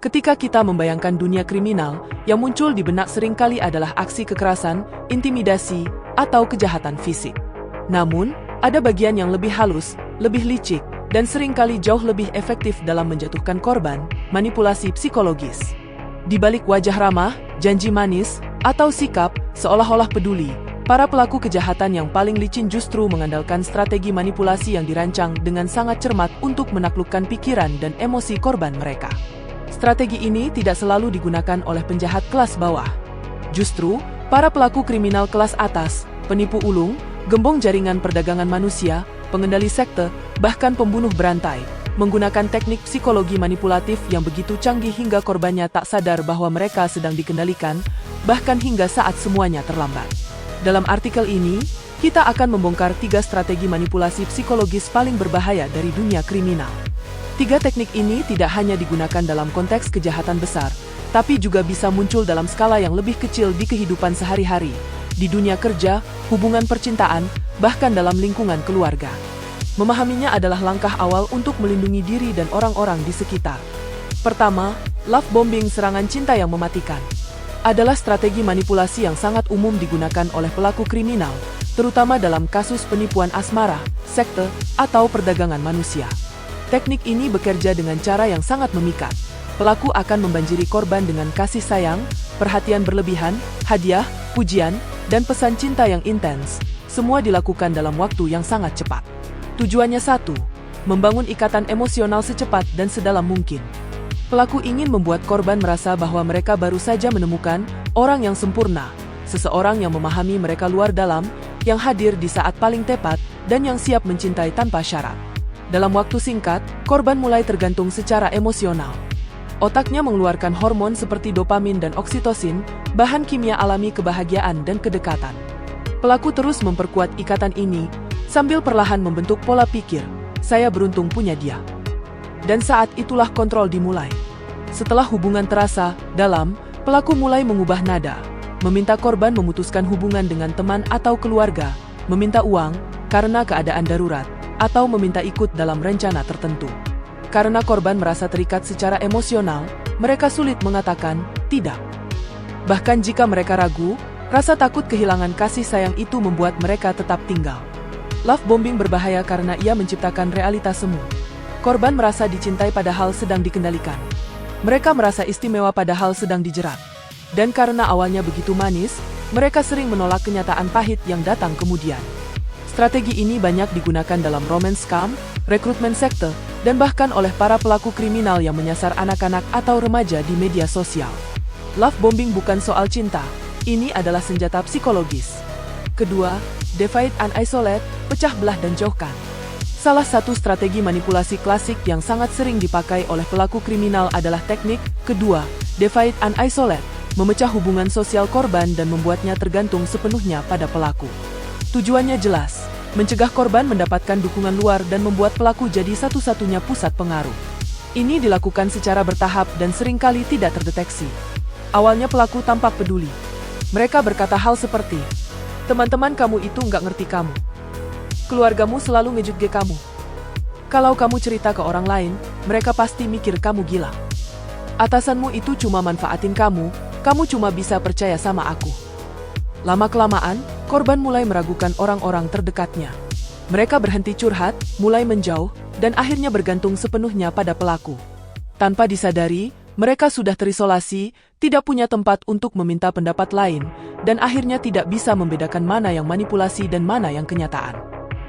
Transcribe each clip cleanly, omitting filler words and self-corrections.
Ketika kita membayangkan dunia kriminal, yang muncul di benak seringkali adalah aksi kekerasan, intimidasi, atau kejahatan fisik. Namun, ada bagian yang lebih halus, lebih licik, dan seringkali jauh lebih efektif dalam menjatuhkan korban, manipulasi psikologis. Di balik wajah ramah, janji manis, atau sikap seolah-olah peduli, para pelaku kejahatan yang paling licin justru mengandalkan strategi manipulasi yang dirancang dengan sangat cermat untuk menaklukkan pikiran dan emosi korban mereka. Strategi ini tidak selalu digunakan oleh penjahat kelas bawah. Justru, para pelaku kriminal kelas atas, penipu ulung, gembong jaringan perdagangan manusia, pengendali sekte, bahkan pembunuh berantai, menggunakan teknik psikologi manipulatif yang begitu canggih hingga korbannya tak sadar bahwa mereka sedang dikendalikan, bahkan hingga saat semuanya terlambat. Dalam artikel ini, kita akan membongkar 3 strategi manipulasi psikologis paling berbahaya dari dunia kriminal. 3 teknik ini tidak hanya digunakan dalam konteks kejahatan besar, tapi juga bisa muncul dalam skala yang lebih kecil di kehidupan sehari-hari, di dunia kerja, hubungan percintaan, bahkan dalam lingkungan keluarga. Memahaminya adalah langkah awal untuk melindungi diri dan orang-orang di sekitar. Pertama, love bombing, serangan cinta yang mematikan, adalah strategi manipulasi yang sangat umum digunakan oleh pelaku kriminal, terutama dalam kasus penipuan asmara, sekte, atau perdagangan manusia. Teknik ini bekerja dengan cara yang sangat memikat. Pelaku akan membanjiri korban dengan kasih sayang, perhatian berlebihan, hadiah, pujian, dan pesan cinta yang intens. Semua dilakukan dalam waktu yang sangat cepat. Tujuannya satu, membangun ikatan emosional secepat dan sedalam mungkin. Pelaku ingin membuat korban merasa bahwa mereka baru saja menemukan orang yang sempurna, seseorang yang memahami mereka luar dalam, yang hadir di saat paling tepat, dan yang siap mencintai tanpa syarat. Dalam waktu singkat, korban mulai tergantung secara emosional. Otaknya mengeluarkan hormon seperti dopamin dan oksitosin, bahan kimia alami kebahagiaan dan kedekatan. Pelaku terus memperkuat ikatan ini, sambil perlahan membentuk pola pikir, saya beruntung punya dia. Dan saat itulah kontrol dimulai. Setelah hubungan terasa dalam, pelaku mulai mengubah nada, meminta korban memutuskan hubungan dengan teman atau keluarga, meminta uang karena keadaan darurat, atau meminta ikut dalam rencana tertentu. Karena korban merasa terikat secara emosional, mereka sulit mengatakan tidak. Bahkan jika mereka ragu, rasa takut kehilangan kasih sayang itu membuat mereka tetap tinggal. Love bombing berbahaya karena ia menciptakan realitas semu. Korban merasa dicintai padahal sedang dikendalikan. Mereka merasa istimewa padahal sedang dijerat. Dan karena awalnya begitu manis, mereka sering menolak kenyataan pahit yang datang kemudian. Strategi ini banyak digunakan dalam romance scam, rekrutmen sekte, dan bahkan oleh para pelaku kriminal yang menyasar anak-anak atau remaja di media sosial. Love bombing bukan soal cinta, ini adalah senjata psikologis. Kedua, divide and isolate, pecah belah dan jauhkan. Salah satu strategi manipulasi klasik yang sangat sering dipakai oleh pelaku kriminal adalah teknik kedua, divide and isolate, memecah hubungan sosial korban dan membuatnya tergantung sepenuhnya pada pelaku. Tujuannya jelas, mencegah korban mendapatkan dukungan luar dan membuat pelaku jadi satu-satunya pusat pengaruh. Ini dilakukan secara bertahap dan seringkali tidak terdeteksi. Awalnya pelaku tampak peduli. Mereka berkata hal seperti, teman-teman kamu itu nggak ngerti kamu. Keluargamu selalu ngejudge kamu. Kalau kamu cerita ke orang lain, mereka pasti mikir kamu gila. Atasanmu itu cuma manfaatin kamu cuma bisa percaya sama aku. Lama-kelamaan, korban mulai meragukan orang-orang terdekatnya. Mereka berhenti curhat, mulai menjauh, dan akhirnya bergantung sepenuhnya pada pelaku. Tanpa disadari, mereka sudah terisolasi, tidak punya tempat untuk meminta pendapat lain, dan akhirnya tidak bisa membedakan mana yang manipulasi dan mana yang kenyataan.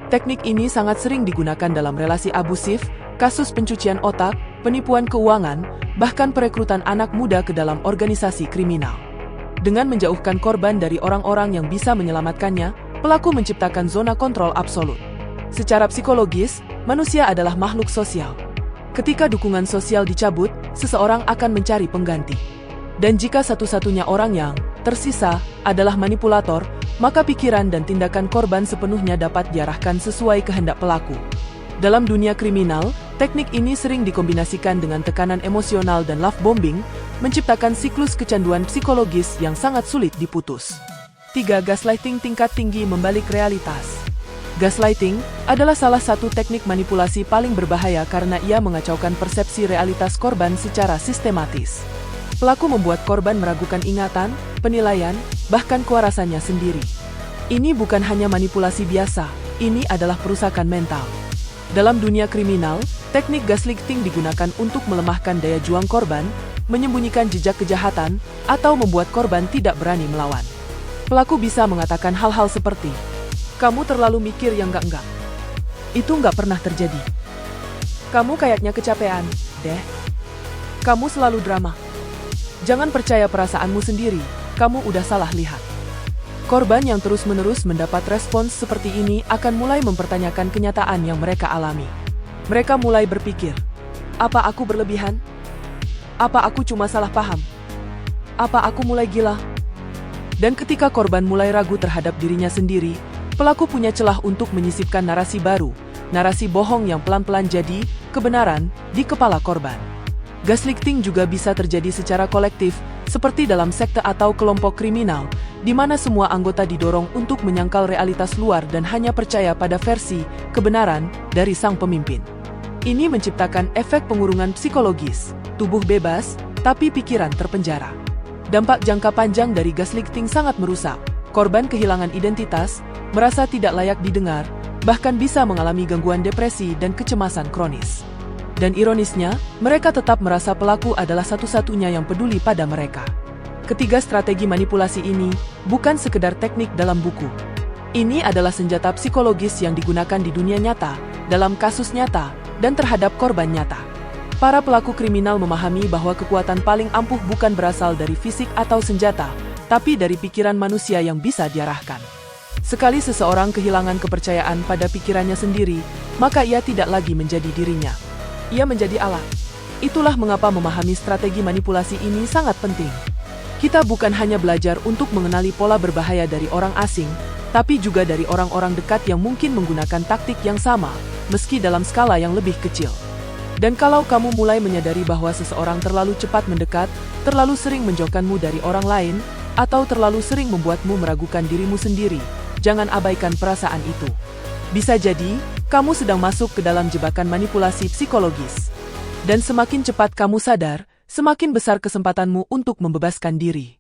Teknik ini sangat sering digunakan dalam relasi abusif, kasus pencucian otak, penipuan keuangan, bahkan perekrutan anak muda ke dalam organisasi kriminal. Dengan menjauhkan korban dari orang-orang yang bisa menyelamatkannya, pelaku menciptakan zona kontrol absolut. Secara psikologis, manusia adalah makhluk sosial. Ketika dukungan sosial dicabut, seseorang akan mencari pengganti. Dan jika satu-satunya orang yang tersisa adalah manipulator, maka pikiran dan tindakan korban sepenuhnya dapat diarahkan sesuai kehendak pelaku. Dalam dunia kriminal, teknik ini sering dikombinasikan dengan tekanan emosional dan love bombing, menciptakan siklus kecanduan psikologis yang sangat sulit diputus. 3. Gaslighting tingkat tinggi membalik realitas. Gaslighting adalah salah satu teknik manipulasi paling berbahaya karena ia mengacaukan persepsi realitas korban secara sistematis. Pelaku membuat korban meragukan ingatan, penilaian, bahkan kewarasannya sendiri. Ini bukan hanya manipulasi biasa, ini adalah perusakan mental. Dalam dunia kriminal, teknik gaslighting digunakan untuk melemahkan daya juang korban, menyembunyikan jejak kejahatan, atau membuat korban tidak berani melawan. Pelaku bisa mengatakan hal-hal seperti, "Kamu terlalu mikir yang enggak-enggak. Itu enggak pernah terjadi. Kamu kayaknya kecapean, deh. Kamu selalu drama. Jangan percaya perasaanmu sendiri, kamu udah salah lihat." Korban yang terus-menerus mendapat respons seperti ini akan mulai mempertanyakan kenyataan yang mereka alami. Mereka mulai berpikir, apa aku berlebihan? Apa aku cuma salah paham? Apa aku mulai gila? Dan ketika korban mulai ragu terhadap dirinya sendiri, pelaku punya celah untuk menyisipkan narasi baru, narasi bohong yang pelan-pelan jadi kebenaran di kepala korban. Gaslighting juga bisa terjadi secara kolektif, seperti dalam sekte atau kelompok kriminal, di mana semua anggota didorong untuk menyangkal realitas luar dan hanya percaya pada versi kebenaran dari sang pemimpin. Ini menciptakan efek pengurungan psikologis, tubuh bebas, tapi pikiran terpenjara. Dampak jangka panjang dari gaslighting sangat merusak. Korban kehilangan identitas, merasa tidak layak didengar, bahkan bisa mengalami gangguan depresi dan kecemasan kronis. Dan ironisnya, mereka tetap merasa pelaku adalah satu-satunya yang peduli pada mereka. Ketiga strategi manipulasi ini bukan sekedar teknik dalam buku. Ini adalah senjata psikologis yang digunakan di dunia nyata, dalam kasus nyata, dan terhadap korban nyata. Para pelaku kriminal memahami bahwa kekuatan paling ampuh bukan berasal dari fisik atau senjata, tapi dari pikiran manusia yang bisa diarahkan. Sekali seseorang kehilangan kepercayaan pada pikirannya sendiri, maka ia tidak lagi menjadi dirinya. Ia menjadi alat. Itulah mengapa memahami strategi manipulasi ini sangat penting. Kita bukan hanya belajar untuk mengenali pola berbahaya dari orang asing, tapi juga dari orang-orang dekat yang mungkin menggunakan taktik yang sama, meski dalam skala yang lebih kecil. Dan kalau kamu mulai menyadari bahwa seseorang terlalu cepat mendekat, terlalu sering menjauhkanmu dari orang lain, atau terlalu sering membuatmu meragukan dirimu sendiri, jangan abaikan perasaan itu. Bisa jadi, kamu sedang masuk ke dalam jebakan manipulasi psikologis. Dan semakin cepat kamu sadar, semakin besar kesempatanmu untuk membebaskan diri.